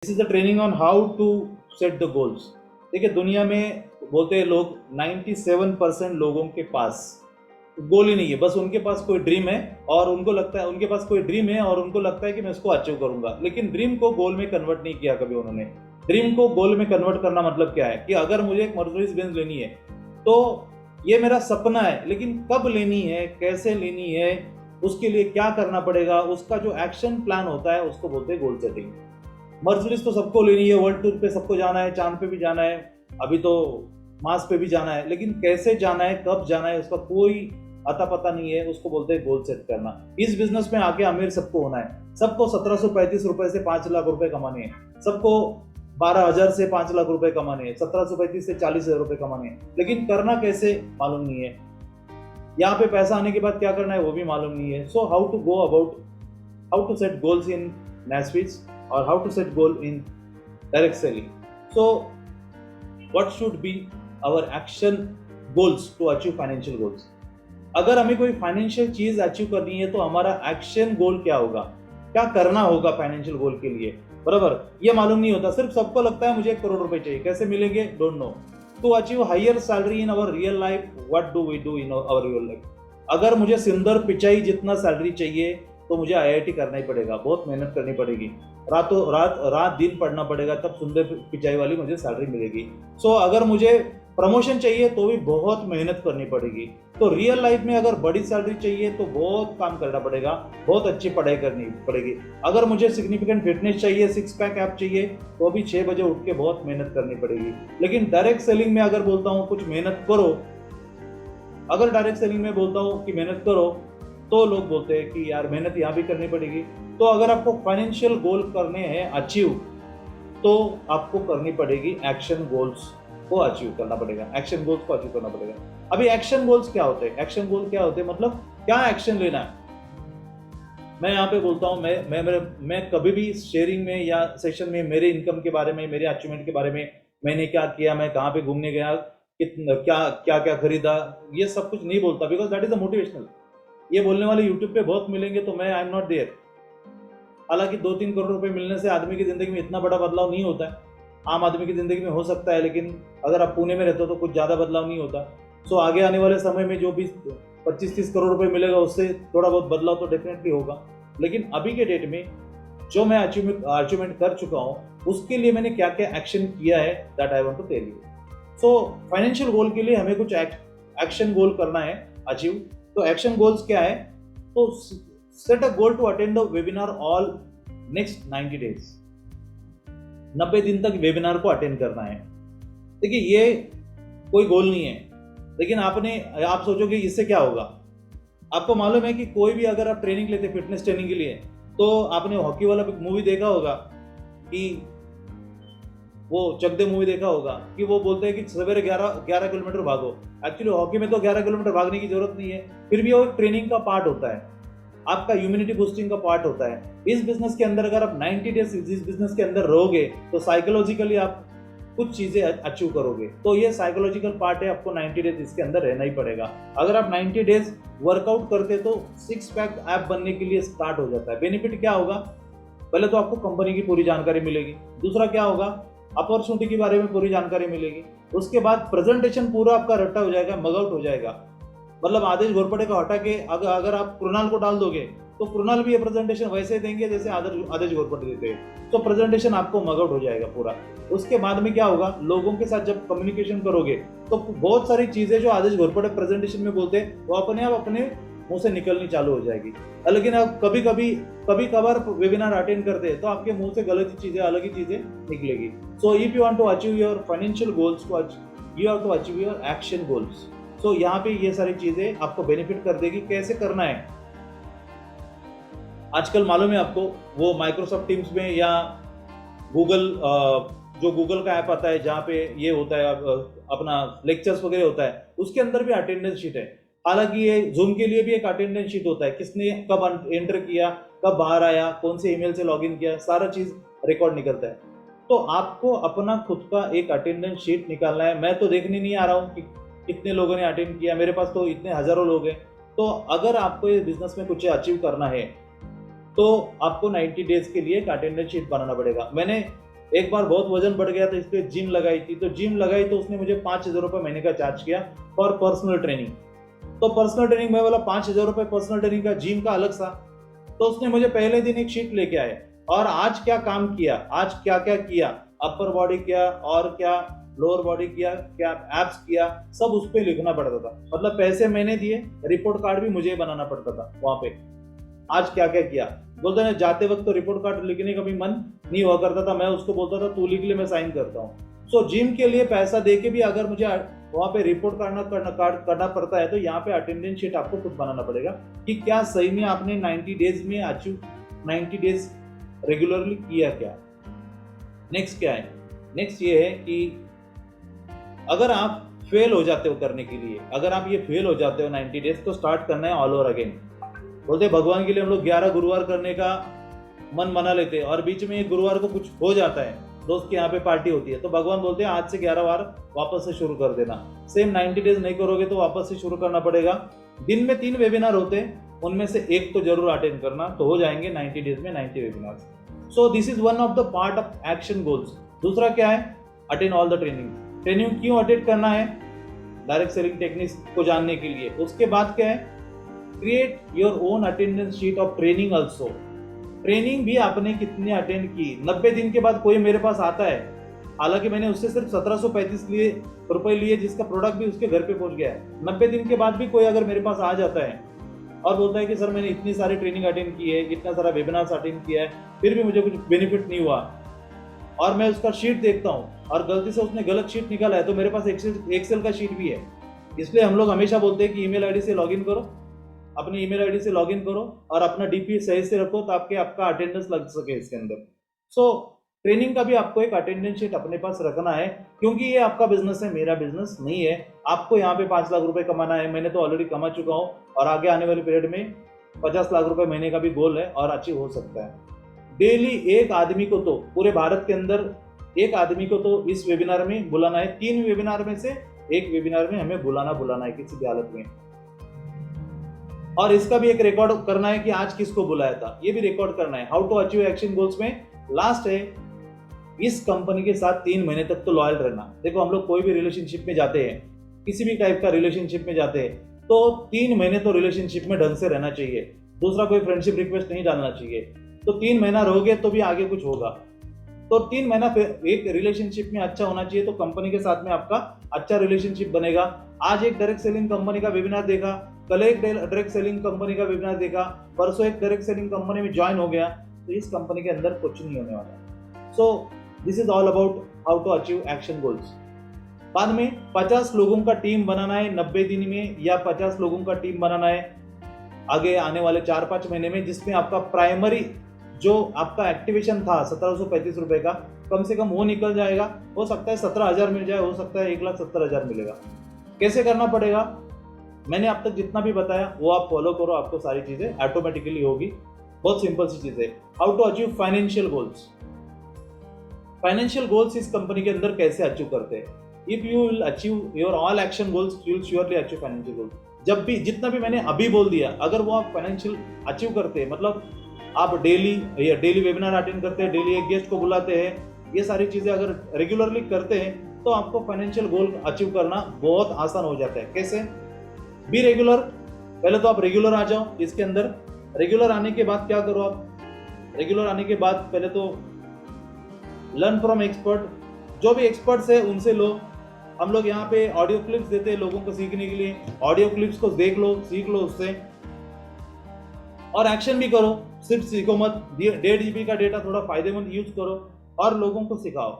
This is the training on how to set the goals. देखिए, दुनिया में बोलते हैं लोग 97% लोगों के पास गोल ही नहीं है, बस उनके पास कोई ड्रीम है और उनको लगता है उनके पास कोई ड्रीम है और उनको लगता है कि मैं इसको अचीव करूंगा, लेकिन ड्रीम को गोल में कन्वर्ट नहीं किया कभी उन्होंने। ड्रीम को गोल में कन्वर्ट करना मतलब क्या है कि अगर मुझे एक मर्सिडीज बेंज लेनी है तो ये मेरा सपना है, लेकिन कब लेनी है, कैसे लेनी है, उसके लिए क्या करना पड़ेगा, उसका जो एक्शन प्लान होता है उसको बोलते हैं गोल सेटिंग। मर्सिडीज तो सबको लेनी है, वर्ल्ड टूर पे सबको जाना है, चांद पे भी जाना है, अभी तो मार्स पे भी जाना है, लेकिन कैसे जाना है, कब जाना है, उसका कोई अता पता नहीं है। उसको बोलते हैं गोल सेट करना। इस बिजनेस में आके अमीर सबको होना है, सबको 1735 रुपए से 5 लाख रुपए कमाने हैं, सबको 12,000 से 5 लाख रुपए कमाने हैं, 1735 से 40,000 रुपए कमाने हैं, लेकिन करना कैसे मालूम नहीं है। यहाँ पे पैसा आने के बाद क्या करना है वो भी मालूम नहीं है। So how to go about, how to set goals in NASFIS or how to set goal in direct selling. So what should be our action goals to achieve financial goals? अगर हमें कोई फाइनेंशियल चीज achieve करनी है तो हमारा action गोल क्या होगा, क्या करना होगा फाइनेंशियल गोल के लिए, बराबर ये मालूम नहीं होता। सिर्फ सबको लगता है मुझे 1 करोड़ रुपए चाहिए, कैसे मिलेंगे don't know. To achieve higher salary in our real life, what do we do in our real life? अगर मुझे सुंदर पिचाई जितना सैलरी चाहिए तो मुझे IIT करना ही पड़ेगा, बहुत मेहनत करनी पड़ेगी, रातों रात रात दिन पढ़ना पड़ेगा, तब सुंदर पिचाई वाली मुझे सैलरी मिलेगी। सो अगर मुझे प्रमोशन चाहिए तो भी बहुत मेहनत करनी पड़ेगी। तो रियल लाइफ में अगर बड़ी सैलरी चाहिए तो बहुत काम करना पड़ेगा, बहुत अच्छी पढ़ाई करनी पड़ेगी। अगर मुझे सिग्निफिकेंट फिटनेस चाहिए, 6 पैक ऐप चाहिए, तो भी 6 बजे उठ के बहुत मेहनत करनी पड़ेगी। लेकिन डायरेक्ट सेलिंग में अगर बोलता हूँ कुछ मेहनत करो, अगर डायरेक्ट सेलिंग में बोलता हूँ कि मेहनत करो, तो लोग बोलते हैं कि यार मेहनत यहाँ भी करनी पड़ेगी। तो अगर आपको फाइनेंशियल गोल करने हैं अचीव, तो आपको करनी पड़ेगी एक्शन गोल्स को अचीव करना पड़ेगा, एक्शन गोल्स को अचीव करना पड़ेगा। अभी एक्शन गोल्स क्या होते हैं? एक्शन गोल क्या होते हैं मतलब क्या एक्शन लेना है। मैं यहाँ पे बोलता हूँ, मैं कभी भी शेयरिंग में या सेशन में मेरे इनकम के बारे में, मेरे अचीवमेंट के बारे में, मैंने क्या किया, मैं कहाँ पे घूमने गया, कितना क्या क्या क्या खरीदा, ये सब कुछ नहीं बोलता, because that is a motivational. ये बोलने वाले यूट्यूब पे बहुत मिलेंगे, तो मैं आई एम नॉट देयर। हालांकि 2-3 करोड़ रुपए मिलने से आदमी की जिंदगी में इतना बड़ा बदलाव नहीं होता है। आम आदमी की जिंदगी में हो सकता है, लेकिन अगर आप पुणे में रहते हो तो कुछ ज्यादा बदलाव नहीं होता। सो आगे आने वाले समय में जो भी 25-30 करोड़ रुपए मिलेगा, उससे थोड़ा बहुत बदलाव तो डेफिनेटली होगा। लेकिन अभी के डेट में जो मैं अचीवमेंट कर चुका हूँ, उसके लिए मैंने क्या क्या एक्शन किया है, that I want to tell you. So financial goal के लिए हमें कुछ एक्शन गोल करना है अचीव। तो एक्शन गोल्स क्या है? तो set a goal to attend the webinar all next 90 days. 90 दिन तक वेबिनार को अटेंड करना है। देखिए, ये कोई गोल नहीं है, लेकिन आप सोचोगे इससे क्या होगा। आपको मालूम है कि कोई भी अगर आप ट्रेनिंग लेते, फिटनेस ट्रेनिंग के लिए, तो आपने हॉकी वाला मूवी देखा होगा कि वो चक दे मूवी देखा होगा कि वो बोलते हैं कि सवेरे 11 किलोमीटर भागो। एक्चुअली हॉकी में तो 11 किलोमीटर भागने की जरूरत नहीं है, फिर भी वो एक ट्रेनिंग का पार्ट होता है, आपका इम्यूनिटी बूस्टिंग का पार्ट होता है। इस बिजनेस के अंदर अगर आप 90 डेज इस बिजनेस के अंदर रहोगे तो साइकोलॉजिकली आप कुछ चीजें अचीव करोगे। तो ये साइकोलॉजिकल पार्ट है, आपको 90 डेज इसके अंदर रहना ही पड़ेगा। अगर आप 90 डेज वर्कआउट करते तो 6 पैक ऐप बनने के लिए स्टार्ट हो जाता है। बेनिफिट क्या होगा? पहले तो आपको कंपनी की पूरी जानकारी मिलेगी, दूसरा क्या होगा, अपॉर्चुनिटी के बारे में पूरी जानकारी मिलेगी, उसके बाद प्रेजेंटेशन पूरा आपका रट्टा हो जाएगा, मग आउट हो जाएगा। मतलब आदेश घोरपड़े को हटा के अगर आप कृणाल को डाल दोगे तो कृणाल भी ये प्रेजेंटेशन वैसे देंगे जैसे आदेश घोरपड़े देते हैं। तो प्रेजेंटेशन आपको मग आउट हो जाएगा पूरा। उसके बाद में क्या होगा, लोगों के साथ जब कम्युनिकेशन करोगे तो बहुत सारी चीजें जो आदेश घोरपड़े प्रेजेंटेशन में बोलते हैं वो अपने आप अपने मुंह से निकलनी चालू हो जाएगी। लेकिन आप कभी कभार वेबिनार अटेंड करते हैं तो आपके मुंह से गलत चीजें, अलग ही चीजें निकलेगी। So if you want to achieve your financial goals, you have to achieve your action goals. So यहाँ पे ये सारी चीजें आपको बेनिफिट कर देगी। कैसे करना है? आजकल मालूम है आपको, वो माइक्रोसॉफ्ट टीम्स में या गूगल, जो गूगल का ऐप आता है जहाँ पे ये होता है अपना लेक्चर्स वगैरह होता है, उसके अंदर भी अटेंडेंस शीट है। हालांकि ये जूम के लिए भी एक अटेंडेंस शीट होता है, किसने कब एंटर किया, कब बाहर आया, कौन से ईमेल से लॉगिन किया, सारा चीज रिकॉर्ड निकलता है। तो आपको अपना खुद का एक अटेंडेंस शीट निकालना है। मैं तो देखने नहीं आ रहा हूँ कि कितने लोगों ने अटेंड किया, मेरे पास तो इतने हजारों लोग हैं। तो अगर आपको ये बिजनेस में कुछ अचीव करना है तो आपको 90 डेज के लिए एक अटेंडेंस शीट बनाना पड़ेगा। मैंने एक बार बहुत वजन बढ़ गया था, इसलिए जिम लगाई थी। तो जिम लगाई तो उसने मुझे 5,000 रुपये महीने का चार्ज किया फॉर पर्सनल ट्रेनिंग। तो पर्सनल ट्रेनिंग में बोला 5,000 रुपये पर्सनल ट्रेनिंग का, जिम का अलग सा। तो उसने मुझे पहले दिन एक शीट लेके आए और आज क्या काम किया, आज क्या क्या किया, अपर बॉडी किया और क्या लोअर बॉडी किया, क्या एब्स किया, सब उस पर लिखना पड़ता था। मतलब पैसे मैंने दिए, रिपोर्ट कार्ड भी मुझे बनाना पड़ता था वहां पे, आज क्या क्या किया। बोलते ना, जाते वक्त तो रिपोर्ट कार्ड लिखने का भी मन नहीं हुआ करता था, मैं उसको बोलता था तू लिख ले, मैं साइन करता हूँ। सो जिम के लिए पैसा दे के भी अगर मुझे वहां पे रिपोर्ट करना पड़ता है, तो यहाँ पे अटेंडेंस शीट आपको खुद बनाना पड़ेगा कि क्या सही में आपने 90 डेज में अचीव 90 डेज रेगुलरली किया क्या। नेक्स्ट क्या है, नेक्स्ट ये है कि अगर आप फेल हो जाते हो करने के लिए, अगर आप ये फेल हो जाते हो 90 डेज, तो स्टार्ट करना है ऑल ओवर अगेन। बोलते भगवान के लिए हम लोग 11 गुरुवार करने का मन बना लेते हैं और बीच में एक गुरुवार को कुछ हो जाता है, दोस्त के यहाँ पे पार्टी होती है, तो भगवान बोलते हैं आज से 11 बार वापस से शुरू कर देना। सेम 90 डेज नहीं करोगे तो वापस से शुरू करना पड़ेगा। दिन में 3 वेबिनार होते हैं, उनमें से एक तो जरूर अटेंड करना, तो हो जाएंगे 90 डेज में 90 webinars. So this is one of the part of action goals. दूसरा क्या है, attend all the training. Training क्यों अटेंड करना है, डायरेक्ट सेलिंग टेक्निक्स को जानने के लिए। उसके बाद क्या है, create your own attendance sheet of training also. Training भी आपने कितने अटेंड की। 90 दिन के बाद कोई मेरे पास आता है, हालांकि मैंने उससे सिर्फ 1735 रुपए लिए, जिसका प्रोडक्ट भी उसके घर पे पहुंच गया है। 90 दिन के बाद भी कोई अगर मेरे पास आ जाता है और बोलता है कि सर मैंने इतनी सारी ट्रेनिंग अटेंड की है, इतना सारा वेबिनार्स अटेंड किया है, फिर भी मुझे कुछ बेनिफिट नहीं हुआ, और मैं उसका शीट देखता हूँ और गलती से उसने गलत शीट निकाला है, तो मेरे पास एक्सेल का शीट भी है। इसलिए हम लोग हमेशा बोलते हैं कि ईमेल आईडी से लॉगिन करो, अपनी ईमेल आईडी से लॉगिन करो और अपना डीपी सही से रखो, ताकि आपका अटेंडेंस लग सके इसके अंदर। सो ट्रेनिंग का भी आपको एक अटेंडेंस शीट अपने पास रखना है, क्योंकि ये आपका बिजनेस है, मेरा बिजनेस नहीं है। आपको यहाँ पे 5 लाख रुपए कमाना है, मैंने तो ऑलरेडी कमा चुका हूँ, और आगे आने वाले पीरियड में 50 लाख रुपए महीने का भी गोल है और अचीव हो सकता है। डेली एक आदमी को तो, पूरे भारत के अंदर एक आदमी को तो इस वेबिनार में बुलाना है। 3 वेबिनार में से एक वेबिनार में हमें बुलाना है किसी भी हालत में, और इसका भी एक रिकॉर्ड करना है कि आज किसको बुलाया था, ये भी रिकॉर्ड करना है। How to achieve action goals में लास्ट है, इस कंपनी के साथ 3 महीने तक तो लॉयल रहना। देखो हम लोग कोई भी रिलेशनशिप में जाते हैं, किसी भी टाइप का रिलेशनशिप में जाते हैं, तो 3 महीने तो रिलेशनशिप में ढंग से रहना चाहिए, दूसरा कोई फ्रेंडशिप रिक्वेस्ट नहीं डालना चाहिए। तो 3 महीना रहोगे तो भी आगे कुछ होगा। तो 3 महीना एक रिलेशनशिप में अच्छा होना चाहिए, तो कंपनी के साथ में आपका अच्छा रिलेशनशिप बनेगा। आज एक डायरेक्ट सेलिंग कंपनी का वेबिनार देखा, कल एक डायरेक्ट सेलिंग कंपनी का वेबिनार देखा, परसों एक डायरेक्ट सेलिंग कंपनी में ज्वाइन हो गया, तो इस कंपनी के अंदर कुछ नहीं होने वाला। So this is all about how to achieve action goals. बाद में 50 लोगों का टीम बनाना है 90 दिन में, या 50 लोगों का टीम बनाना है आगे आने वाले 4-5 महीने में, जिसमें आपका प्राइमरी जो आपका एक्टिवेशन था 1735 रुपए का, कम से कम वो निकल जाएगा। हो सकता है 17,000 मिल जाए, हो सकता है 1,70,000 मिलेगा। कैसे करना पड़ेगा, मैंने अब तक जितना भी बताया वो आप फॉलो करो, आपको सारी चीजें ऑटोमेटिकली होगी। बहुत सिंपल सी चीज है। How to achieve financial goals. Financial goals इस कंपनी के अंदर कैसे अचीव करते हैं। If you will achieve your all action goals, you will surely achieve financial goals. जब भी जितना भी मैंने अभी बोल दिया, अगर वो आप फाइनेंशियल अचीव करते हैं, मतलब आप डेली वेबिनार अटेंड करते हैं, डेली एक गेस्ट को बुलाते हैं, ये सारी चीजें अगर रेगुलरली करते हैं, तो आपको फाइनेंशियल गोल अचीव करना बहुत आसान हो जाता है। कैसे, बी रेगुलर। पहले तो आप रेगुलर आ जाओ इसके अंदर। रेगुलर आने के बाद क्या करो आप, रेगुलर आने के बाद पहले तो लर्न फ्रॉम एक्सपर्ट, जो भी एक्सपर्ट्स है उनसे लो। हम लोग यहाँ पे ऑडियो क्लिप्स देते हैं लोगों को सीखने के लिए, ऑडियो क्लिप्स को देख लो, सीख लो उससे, और एक्शन भी करो, सिर्फ सीखो मत। 1.5 GB का डेटा थोड़ा फायदेमंद यूज करो और लोगों को सिखाओ।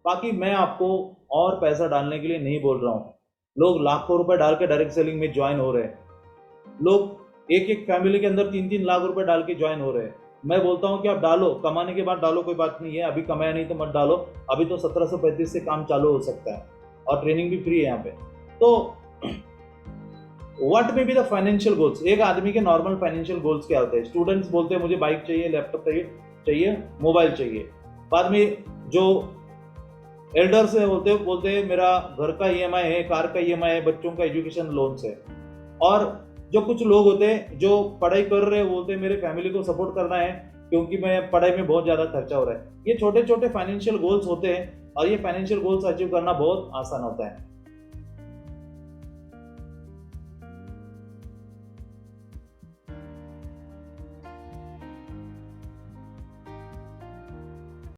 बाकी मैं आपको और पैसा डालने के लिए नहीं बोल रहा हूँ। लोग लाखों रुपए डाल के डायरेक्ट सेलिंग में ज्वाइन हो रहे हैं, लोग एक फैमिली के अंदर 3-3 लाख रुपए डाल के ज्वाइन हो रहे हैं। मैं बोलता हूँ कि आप डालो, कमाने के बाद डालो, कोई बात नहीं है। अभी कमाया नहीं तो मत डालो, अभी तो 1735 से काम चालू हो सकता है और ट्रेनिंग भी फ्री है यहाँ पे। तो what may be the financial goals, एक आदमी के नॉर्मल फाइनेंशियल गोल्स क्या होते हैं। स्टूडेंट्स बोलते हैं मुझे बाइक चाहिए, लैपटॉप चाहिए, मोबाइल चाहिए। बाद में जो एल्डर्स है बोलते हैं मेरा घर का EMI है, कार का EMI है, बच्चों का एजुकेशन लोन्स है। और जो कुछ लोग होते हैं जो पढ़ाई कर रहे हैं, बोलते हैं मेरे फैमिली को सपोर्ट करना है, क्योंकि मैं पढ़ाई में बहुत ज़्यादा खर्चा हो रहा है। ये छोटे छोटे फाइनेंशियल गोल्स होते हैं और ये फाइनेंशियल गोल्स अचीव करना बहुत आसान होता है।